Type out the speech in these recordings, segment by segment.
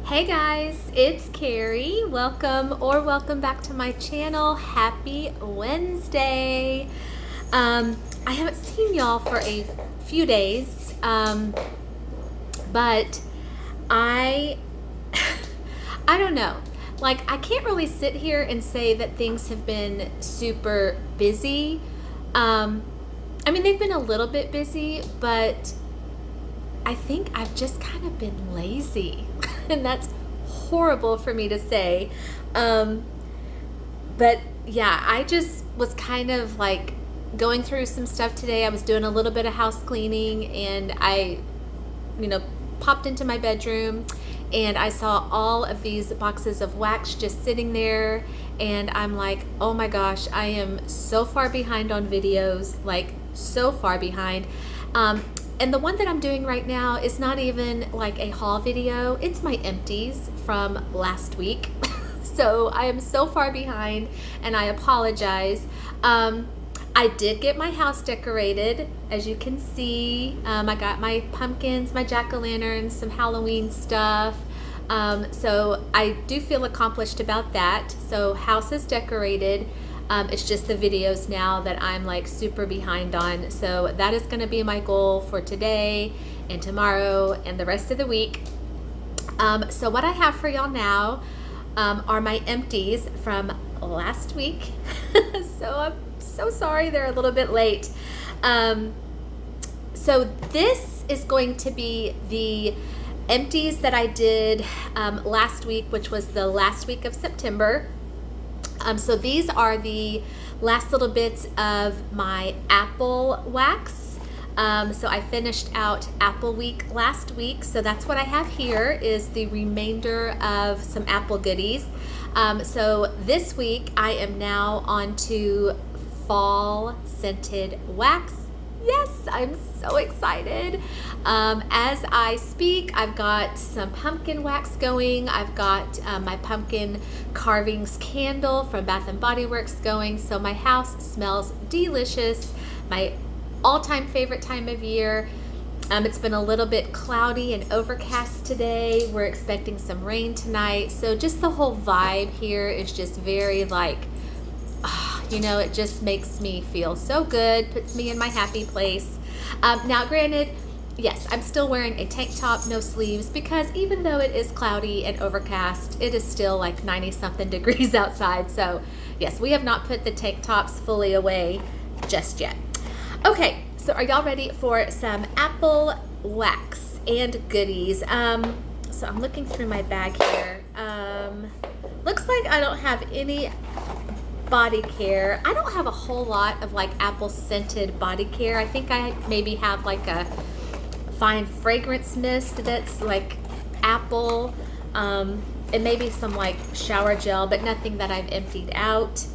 Hey guys, it's Kerri. Welcome back to my channel. Happy Wednesday. I haven't seen y'all for a few days, but I I don't know. Like, I can't really sit here and say that things have been super busy. I mean, they've been a little bit busy, but I think I've just kind of been lazy. And that's horrible for me to say. But yeah, I just was kind of like going through some stuff today. I was doing a little bit of house cleaning, and I popped into my bedroom and I saw all of these boxes of wax just sitting there, and I'm like, oh my gosh, I am so far behind on videos, like so far behind. And the one that I'm doing right now is not even like a haul video. It's my empties from last week. So I am so far behind and I apologize. I did get my house decorated, as you can see. I got my pumpkins, my jack-o'-lanterns, some Halloween stuff. So I do feel accomplished about that. So house is decorated. It's just the videos now that I'm like super behind on. So that is going to be my goal for today and tomorrow and the rest of the week. So what I have for y'all now are my empties from last week. So I'm so sorry they're a little bit late. So this is going to be the empties that I did last week, which was the last week of September. So these are the last little bits of my apple wax. So I finished out Apple Week last week. So that's what I have here is the remainder of some apple goodies. So this week I am now on to fall scented wax. Yes, I'm so excited. As I speak, I've got some pumpkin wax going. I've got my pumpkin carvings candle from Bath and Body Works going. So my house smells delicious. My all-time favorite time of year. It's been a little bit cloudy and overcast today. We're expecting some rain tonight. So just the whole vibe here is just very like, it just makes me feel so good, puts me in my happy place. Now, granted, yes, I'm still wearing a tank top, no sleeves, because even though it is cloudy and overcast, it is still like 90-something degrees outside. So, yes, we have not put the tank tops fully away just yet. Okay, so are y'all ready for some apple wax and goodies? So I'm looking through my bag here. Looks like I don't have any body care. I don't have a whole lot of like apple scented body care. I think I maybe have like a fine fragrance mist that's like apple, and maybe some like shower gel, but nothing that I've emptied out.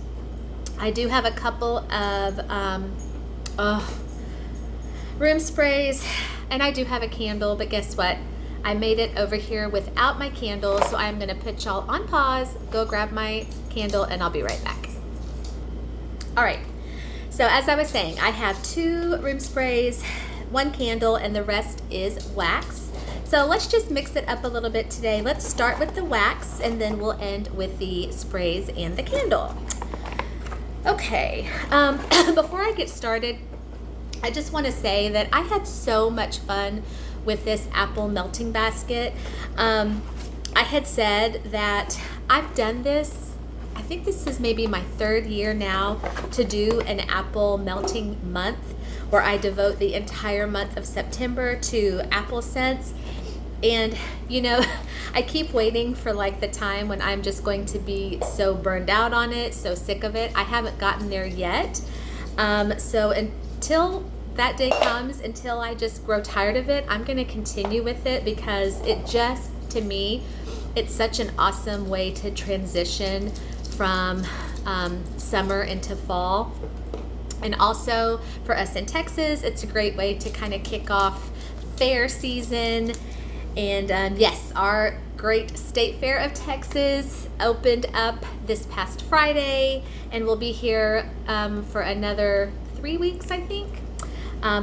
I do have a couple of room sprays, and I do have a candle, but guess what? I made it over here without my candle, so I'm gonna put y'all on pause, go grab my candle, and I'll be right back. All right, so as I was saying, I have 2 room sprays, 1 candle, and the rest is wax. So let's just mix it up a little bit today. Let's start with the wax, and then we'll end with the sprays and the candle. Okay, before I get started, I just want to say that I had so much fun with this apple melting basket. I had said that I've done this, I think this is maybe my 3rd year now to do an apple melting month, where I devote the entire month of September to apple scents. And I keep waiting for like the time when I'm just going to be so burned out on it, so sick of it. I haven't gotten there yet. So until that day comes, until I just grow tired of it, I'm going to continue with it, because it just, to me, it's such an awesome way to transition from summer into fall. And also for us in Texas, it's a great way to kind of kick off fair season. And yes, our great state fair of Texas opened up this past Friday, and we'll be here for another 3 weeks, I think.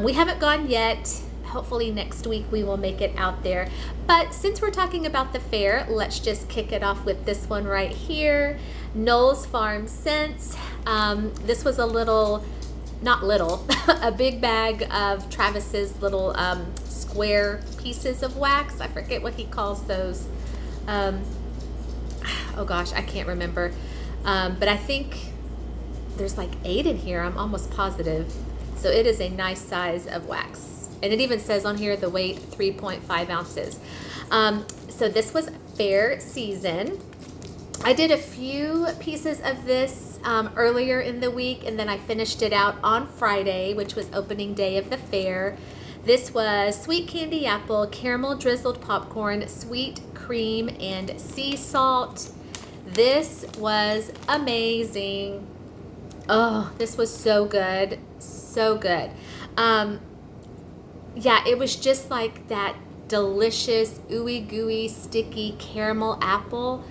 We haven't gone yet. hopefully next week we will make it out there. But since we're talking about the fair, let's just kick it off with this one right here. Knowles Farm Scents. This was a little, not little, a big bag of Travis's little square pieces of wax. I forget what he calls those. Oh gosh, I can't remember. But I think there's like 8 in here. I'm almost positive. So it is a nice size of wax. And it even says on here the weight 3.5 ounces. So this was fair season. I did a few pieces of this earlier in the week, and then I finished it out on Friday, which was opening day of the fair. This was sweet candy apple, caramel drizzled popcorn, sweet cream, and sea salt. This was amazing. Oh, this was so good. So good. Yeah, it was just like that delicious, ooey gooey, sticky caramel apple.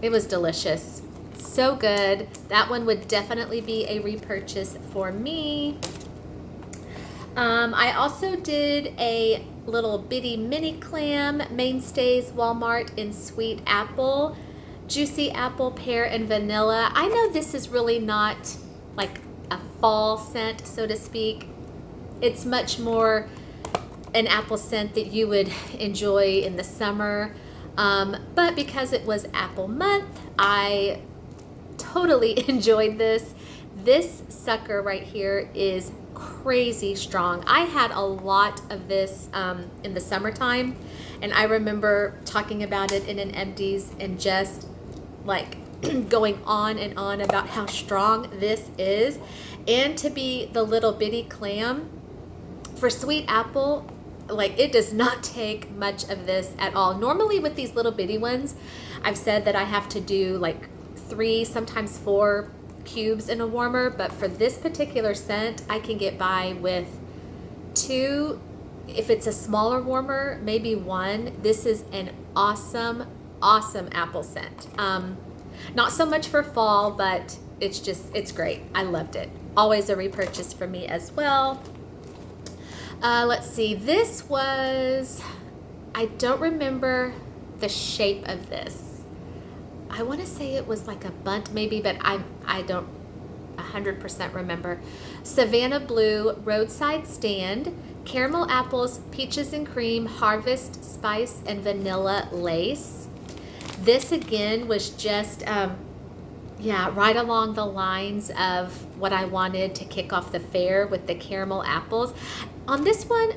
It was delicious. So good. That one would definitely be a repurchase for me. I also did a little bitty mini clam, Mainstays Walmart in sweet apple, juicy apple, pear, and vanilla. I know this is really not like a fall scent, so to speak. It's much more an apple scent that you would enjoy in the summer. But because it was apple month, I totally enjoyed this. This sucker right here is crazy strong. I had a lot of this in the summertime, and I remember talking about it in an empties and just like going on and on about how strong this is. And to be the little bitty clam for sweet apple, like it does not take much of this at all. Normally with these little bitty ones, I've said that I have to do like 3, sometimes 4 cubes in a warmer, but for this particular scent, I can get by with 2. If it's a smaller warmer, maybe 1. This is an awesome apple scent. Not so much for fall, but it's great. I loved it. Always a repurchase for me as well. Let's see, this was, I don't remember the shape of this. I want to say it was like a bunt maybe, but I don't 100% remember. Savannah Blue Roadside Stand, caramel apples, peaches and cream, harvest spice, and vanilla lace. This again was just, yeah, right along the lines of what I wanted to kick off the fair with the caramel apples. On this one,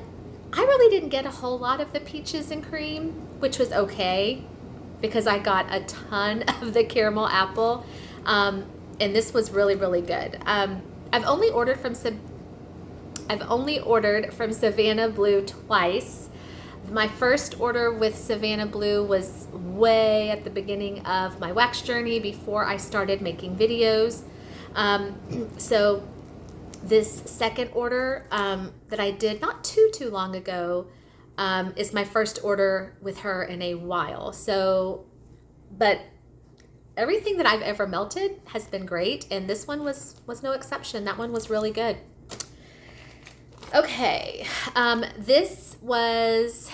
I really didn't get a whole lot of the peaches and cream, which was okay, because I got a ton of the caramel apple, and this was really good. I've only ordered from Savannah Blue twice. My first order with Savannah Blue was way at the beginning of my wax journey before I started making videos. So this second order that I did not too long ago is my first order with her in a while. So, but everything that I've ever melted has been great, and this one was no exception. That one was really good. Okay, this was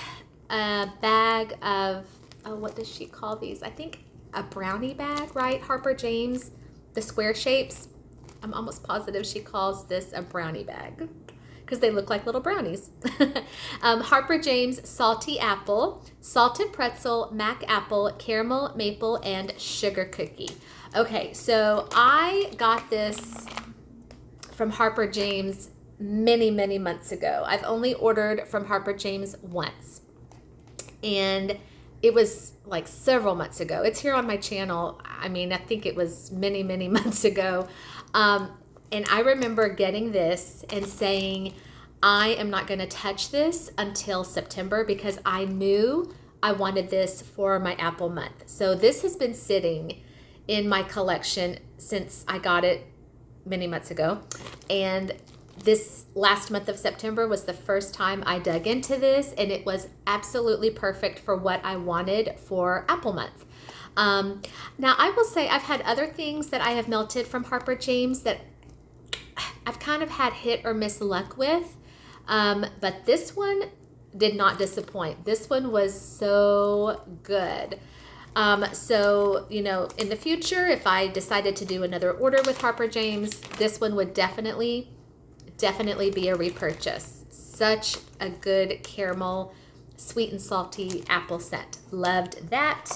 a bag of, oh, what does she call these? I think a brownie bag, right? Harper James, the square shapes. I'm almost positive she calls this a brownie bag because they look like little brownies. Harper James Salty Apple, Salted Pretzel, Mac Apple, Caramel Maple, and Sugar Cookie. Okay, so I got this from Harper James many months ago. I've only ordered from Harper James once, and it was like several months ago. It's here on my channel. I mean, I think it was many months ago. And I remember getting this and saying, I am not going to touch this until September because I knew I wanted this for my apple month. So this has been sitting in my collection since I got it many months ago. And this last month of September was the first time I dug into this, and it was absolutely perfect for what I wanted for apple month. Now I will say I've had other things that I have melted from Harper James that I've kind of had hit or miss luck with. But this one did not disappoint. This one was so good. So, you know, in the future, if I decided to do another order with Harper James, this one would definitely be a repurchase. Such a good caramel, sweet and salty apple scent. Loved that.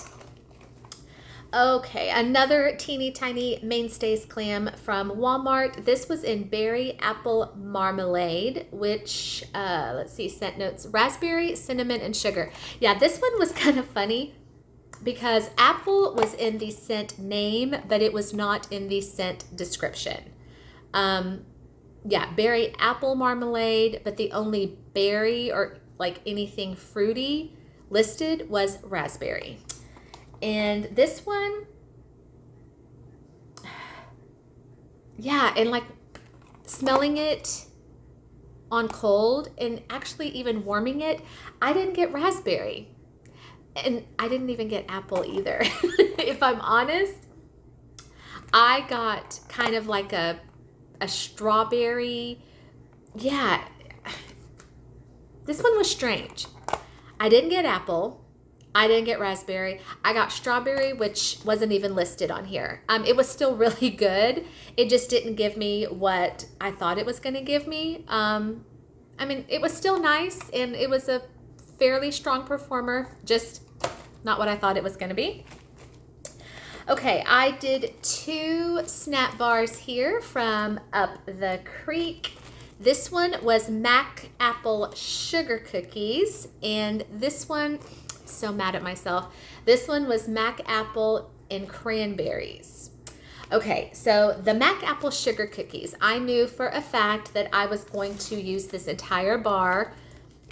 Okay, another teeny tiny Mainstays clam from Walmart. This was in berry apple marmalade, which, let's see, scent notes, raspberry, cinnamon, and sugar. Yeah, this one was kind of funny because apple was in the scent name, but it was not in the scent description. Yeah, berry apple marmalade, but the only berry or like anything fruity listed was raspberry. And this one, yeah, and like smelling it on cold and actually even warming it, I didn't get raspberry. And I didn't even get apple either. If I'm honest, I got kind of like a strawberry. Yeah, this one was strange. I didn't get apple. I didn't get raspberry. I got strawberry, which wasn't even listed on here. It was still really good. It just didn't give me what I thought it was going to give me. I mean, it was still nice, and it was a fairly strong performer, just not what I thought it was going to be. Okay, I did 2 snap bars here from Up the Creek. This one was Mac Apple Sugar Cookies, and this one, so mad at myself, this one was Mac Apple and Cranberries. Okay, so the Mac Apple Sugar Cookies, I knew for a fact that I was going to use this entire bar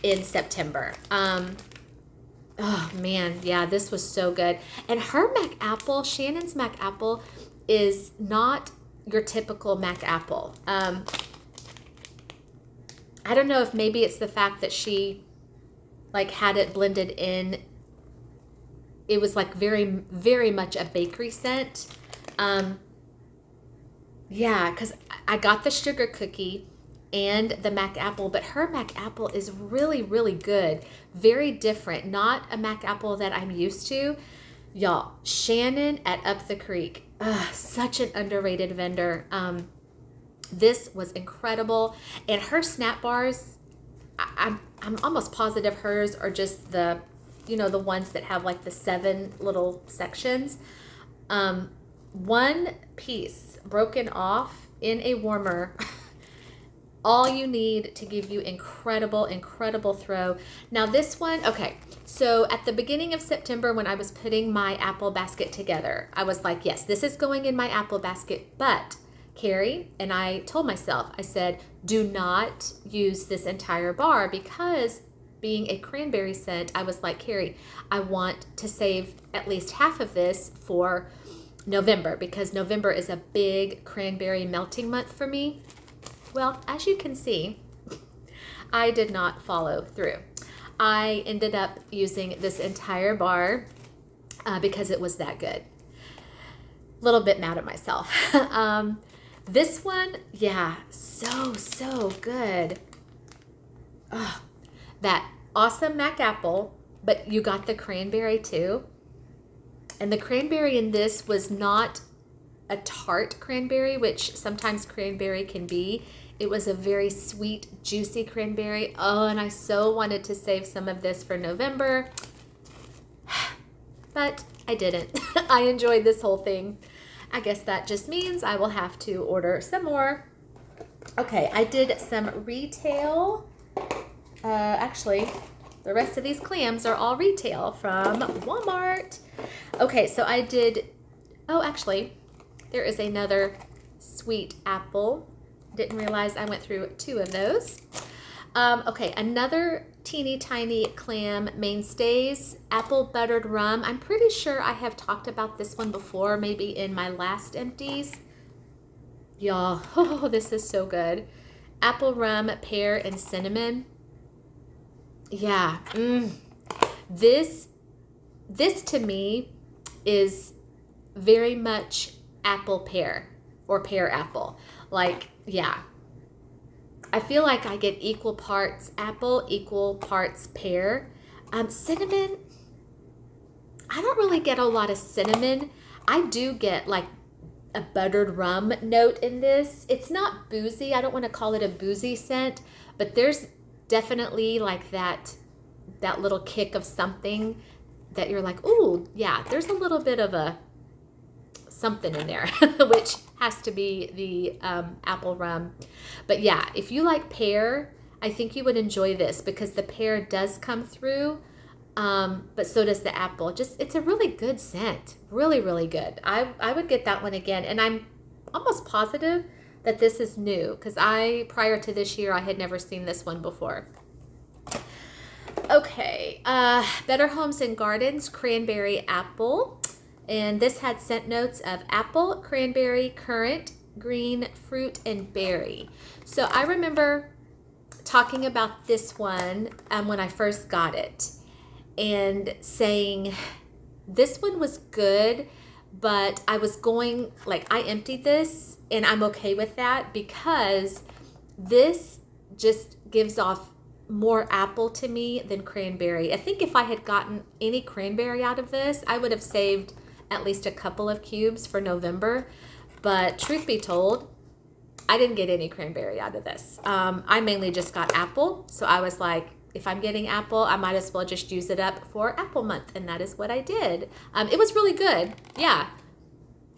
in September. Oh man, yeah, this was so good. And her Mac Apple, Shannon's Mac Apple, is not your typical Mac Apple. I don't know if maybe it's the fact that she like had it blended in. It was like very, very much a bakery scent. Yeah, because I got the sugar cookie and the Mac Apple, but her Mac Apple is really, really good. Very different. Not a Mac Apple that I'm used to. Y'all, Shannon at Up the Creek, such an underrated vendor. This was incredible. And her snap bars, I'm almost positive hers are just the, you know, the ones that have like the 7 little sections. One piece broken off in a warmer, all you need to give you incredible, incredible throw. Now this one, okay, so at the beginning of September when I was putting my apple basket together, I was like, yes, this is going in my apple basket, but Kerri, and I told myself, I said, do not use this entire bar because being a cranberry scent, I was like, Kerri, I want to save at least half of this for November because November is a big cranberry melting month for me. Well, as you can see, I did not follow through. I ended up using this entire bar because it was that good. A little bit mad at myself. This one, yeah, so good. Oh, that awesome Mac Apple, but you got the cranberry too. And the cranberry in this was not a tart cranberry, which sometimes cranberry can be. It was a very sweet, juicy cranberry. Oh, and I so wanted to save some of this for November, but I didn't. I enjoyed this whole thing. I guess that just means I will have to order some more. Okay, I did some retail. Actually, the rest of these clams are all retail from Walmart. Okay, so I did, oh, actually, there is another sweet apple. Didn't realize I went through 2 of those. Okay, another teeny tiny clam Mainstays, apple buttered rum. I'm pretty sure I have talked about this one before, maybe in my last empties. Y'all, oh, this is so good. Apple rum, pear, and cinnamon. Yeah, This to me is very much apple pear or pear apple. Like, yeah, I feel like I get equal parts apple, equal parts pear. Cinnamon, I don't really get a lot of cinnamon. I do get like a buttered rum note in this. It's not boozy. I don't want to call it a boozy scent, but there's definitely like that little kick of something that you're like, ooh, yeah, there's a little bit of a something in there, which has to be the apple rum. But yeah, if you like pear, I think you would enjoy this because the pear does come through, but so does the apple. Just, it's a really good scent. Really, really good. I would get that one again. And I'm almost positive that this is new because prior to this year, I had never seen this one before. Okay, Better Homes and Gardens Cranberry Apple. And this had scent notes of apple, cranberry, currant, green, fruit, and berry. So I remember talking about this one when I first got it and saying this one was good, but I was going, like, I emptied this and I'm okay with that because this just gives off more apple to me than cranberry. I think if I had gotten any cranberry out of this, I would have saved at least a couple of cubes for November. But truth be told, I didn't get any cranberry out of this. I mainly just got apple. So I was like, if I'm getting apple, I might as well just use it up for apple month. And that is what I did. It was really good. Yeah.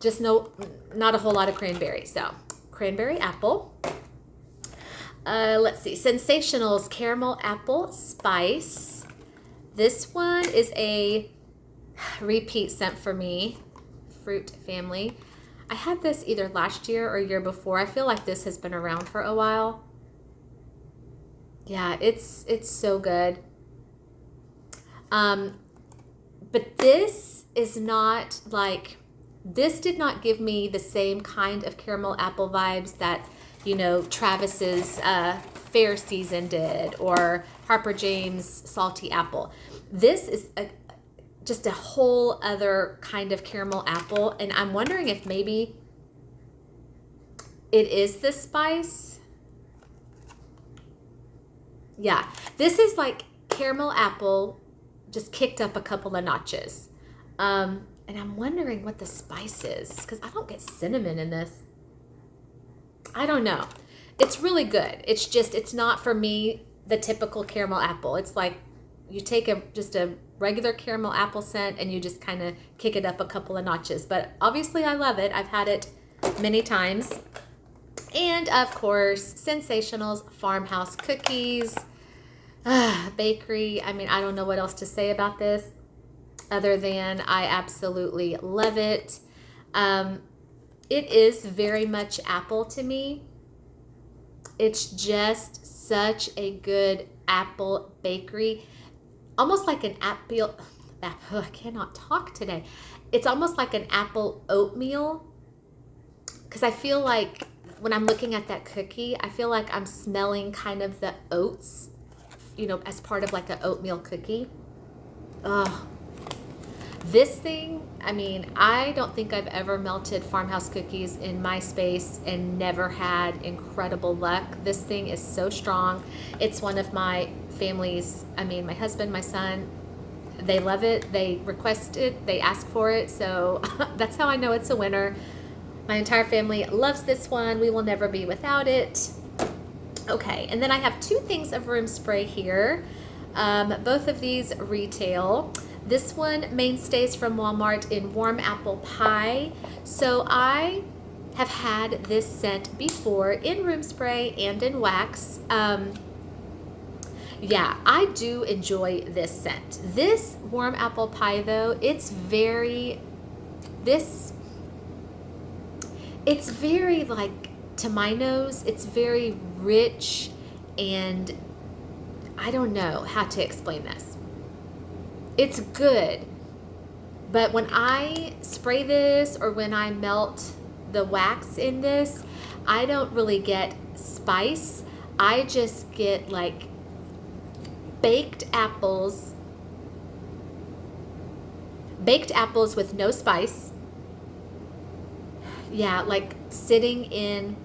Just not a whole lot of cranberry. So cranberry apple. Let's see. Sensationals Caramel Apple Spice. This one is a repeat scent for me. Fruit family. I had this either last year or year before. I feel like this has been around for a while. Yeah, it's so good. But this is not like, this did not give me the same kind of caramel apple vibes that, you know, Travis's Fair Season did, or Harper James Salty Apple. This is just a whole other kind of caramel apple, and I'm wondering if maybe it is the spice. Yeah, this is like caramel apple just kicked up a couple of notches. And I'm wondering what the spice is because I don't get cinnamon in this. I don't know. It's really good. It's just, it's not for me the typical caramel apple. It's like you take just a regular caramel apple scent and you just kind of kick it up a couple of notches. But obviously I love it. I've had it many times. And of course, Sensationals Farmhouse Cookies. Bakery. I mean, I don't know what else to say about this other than I absolutely love it. It is very much apple to me. It's just such a good apple bakery. Almost like an apple, I cannot talk today. It's almost like an apple oatmeal. Because I feel like when I'm looking at that cookie, I feel like I'm smelling kind of the oats, you know, as part of like an oatmeal cookie. Oh, this thing, I mean, I don't think I've ever melted farmhouse cookies in my space and never had incredible luck. This thing is so strong. It's one of my family's, I mean, my husband, my son, they love it. They request it. They ask for it. So that's how I know it's a winner. My entire family loves this one. We will never be without it. Okay, and then I have two things of room spray here. Both of these retail. This one, Mainstays from Walmart in Warm Apple Pie. So I have had this scent before in room spray and in wax. Yeah, I do enjoy this scent. This Warm Apple Pie though, it's very like, to my nose, it's very rich, and I don't know how to explain this. It's good, but when I spray this or when I melt the wax in this, I don't really get spice. I just get like baked apples with no spice. Yeah, like sitting in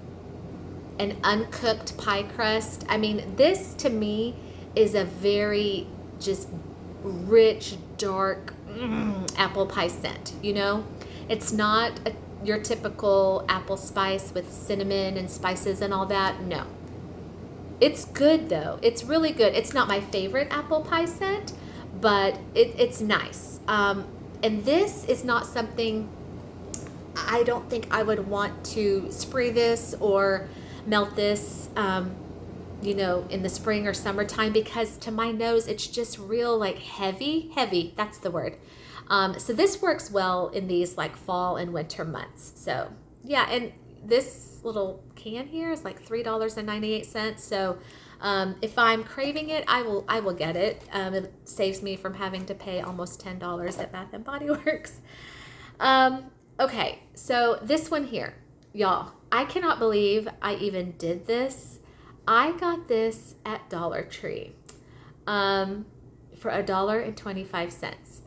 an uncooked pie crust. I mean, this to me is a very just rich, dark apple pie scent, you know? It's not your typical apple spice with cinnamon and spices and all that. No. It's good though. It's really good. It's not my favorite apple pie scent, but it's nice. And this is not something I don't think I would want to spray this or melt this, in the spring or summertime, because to my nose, it's just real like heavy. That's the word. So this works well in these like fall and winter months. So yeah, and this little can here is like $3.98. So if I'm craving it, I will get it. It saves me from having to pay almost $10 at Bath and Body Works. Okay, so this one here, y'all, I cannot believe I even did this. I got this at Dollar Tree for $1.25.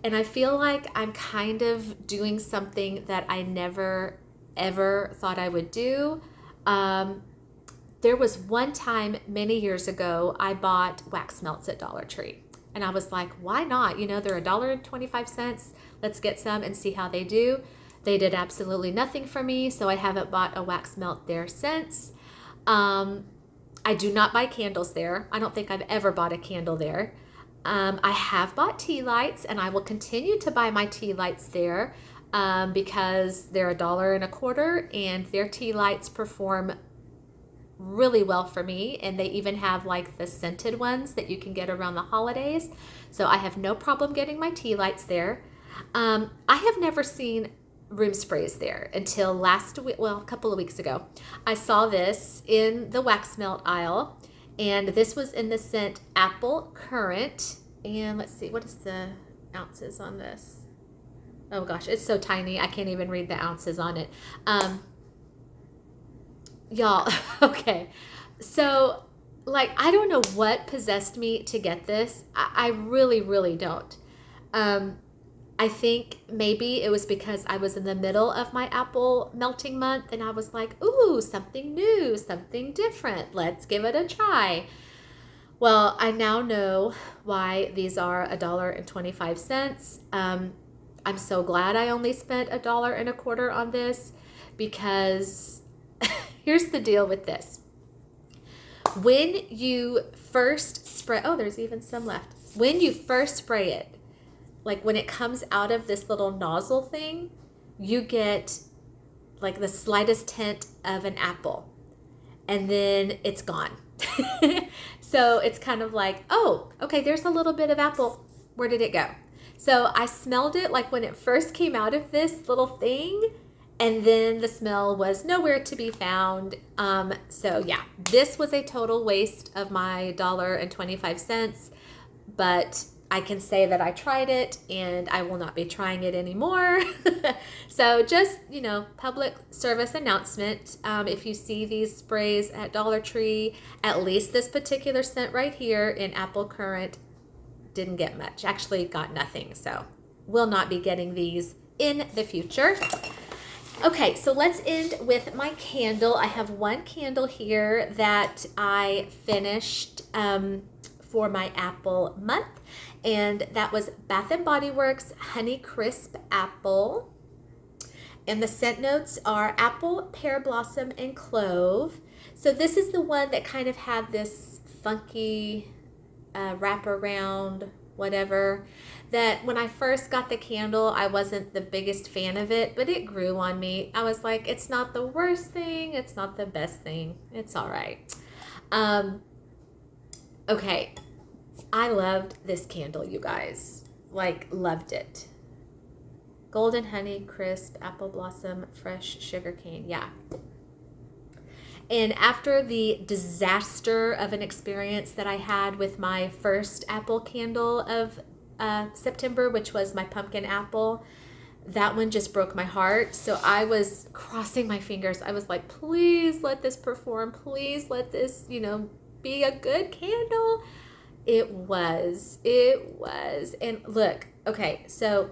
And I feel like I'm kind of doing something that I never, ever thought I would do. There was one time many years ago, I bought wax melts at Dollar Tree. And I was like, why not? They're $1.25. Let's get some and see how they do. They did absolutely nothing for me, so I haven't bought a wax melt there since. I do not buy candles there. I don't think I've ever bought a candle there. I have bought tea lights, and I will continue to buy my tea lights there because they're $1.25, and their tea lights perform really well for me, and they even have like the scented ones that you can get around the holidays. So I have no problem getting my tea lights there. I have never seen room sprays there until last week, well, a couple of weeks ago. I saw this in the wax melt aisle, and this was in the scent Apple Currant. And let's see, what is the ounces on this? Oh gosh, it's so tiny, I can't even read the ounces on it. Y'all, okay. So, like, I don't know what possessed me to get this. I really, really don't. I think maybe it was because I was in the middle of my apple melting month, and I was like, ooh, something new, something different. Let's give it a try. Well, I now know why these are $1.25. I'm so glad I only spent $1.25 on this, because here's the deal with this. When you first spray, oh, there's even some left. When you first spray it, like when it comes out of this little nozzle thing, you get like the slightest hint of an apple, and then it's gone. So it's kind of like, oh, okay, there's a little bit of apple. Where did it go? So I smelled it like when it first came out of this little thing, and then the smell was nowhere to be found. So yeah, this was a total waste of my $1.25, but I can say that I tried it, and I will not be trying it anymore. So just, public service announcement. If you see these sprays at Dollar Tree, at least this particular scent right here in Apple Currant didn't get much, actually got nothing. So will not be getting these in the future. Okay, so let's end with my candle. I have one candle here that I finished for my Apple month, and that was Bath and Body Works Honey Crisp Apple. And the scent notes are apple, pear blossom, and clove. So this is the one that kind of had this funky wraparound, whatever, that when I first got the candle, I wasn't the biggest fan of it, but it grew on me. I was like, it's not the worst thing, it's not the best thing, it's all right. Okay, I loved this candle, you guys. Like, loved it. Golden honey, crisp, apple blossom, fresh sugar cane. Yeah. And after the disaster of an experience that I had with my first apple candle of September, which was my pumpkin apple, that one just broke my heart. So I was crossing my fingers. I was like, please let this perform. Please let this, be a good candle. It was. And look, okay, so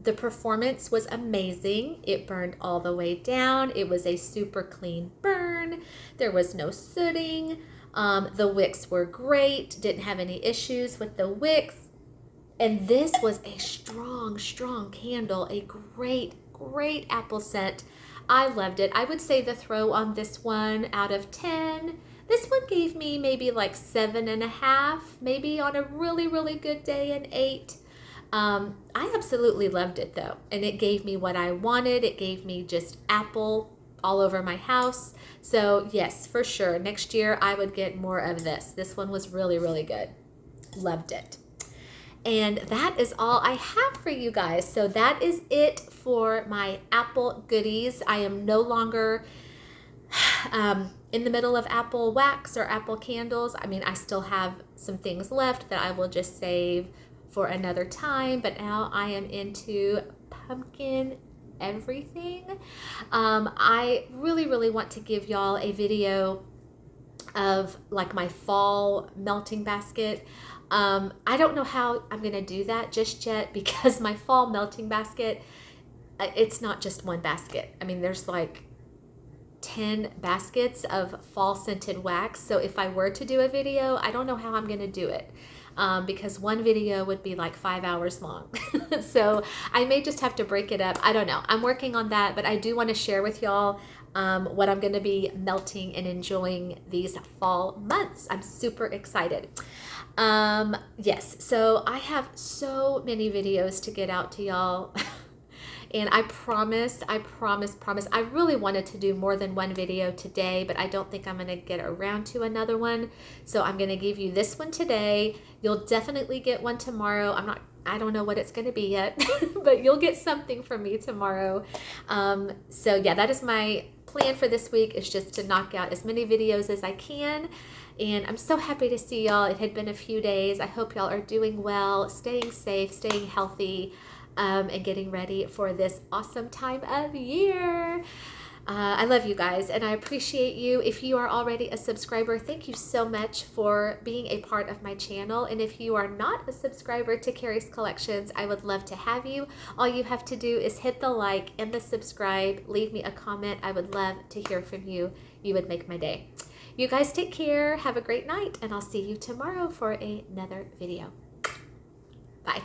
The performance was amazing. It burned all the way down. It was a super clean burn. There was no sooting. The wicks were great. Didn't have any issues with the wicks. And this was a strong, strong candle. A great, great apple scent. I loved it. I would say the throw on this one out of 10. This one gave me maybe like 7.5, maybe on a really, really good day an 8. I absolutely loved it though. And it gave me what I wanted. It gave me just apple all over my house. So yes, for sure. Next year I would get more of this. This one was really, really good. Loved it. And that is all I have for you guys. So that is it for my apple goodies. I am no longer in the middle of apple wax or apple candles. I mean, I still have some things left that I will just save for another time, but now I am into pumpkin everything. I really, really want to give y'all a video of like my fall melting basket. I don't know how I'm gonna do that just yet because my fall melting basket, it's not just one basket. I mean, there's like 10 baskets of fall scented wax. So if I were to do a video, I don't know how I'm gonna do it. Because one video would be like 5 hours long. So I may just have to break it up. I don't know. I'm working on that, but I do want to share with y'all what I'm going to be melting and enjoying these fall months. I'm super excited. Yes, so I have so many videos to get out to y'all. And I promise, I really wanted to do more than one video today, but I don't think I'm going to get around to another one. So I'm going to give you this one today. You'll definitely get one tomorrow. I don't know what it's going to be yet, but you'll get something from me tomorrow. So yeah, that is my plan for this week, is just to knock out as many videos as I can. And I'm so happy to see y'all. It had been a few days. I hope y'all are doing well, staying safe, staying healthy, and getting ready for this awesome time of year. I love you guys and I appreciate you. If you are already a subscriber, thank you so much for being a part of my channel. And if you are not a subscriber to Kerri's Collections, I would love to have you. All you have to do is hit the like and the subscribe. Leave me a comment. I would love to hear from you. You would make my day. You guys take care. Have a great night and I'll see you tomorrow for another video. Bye.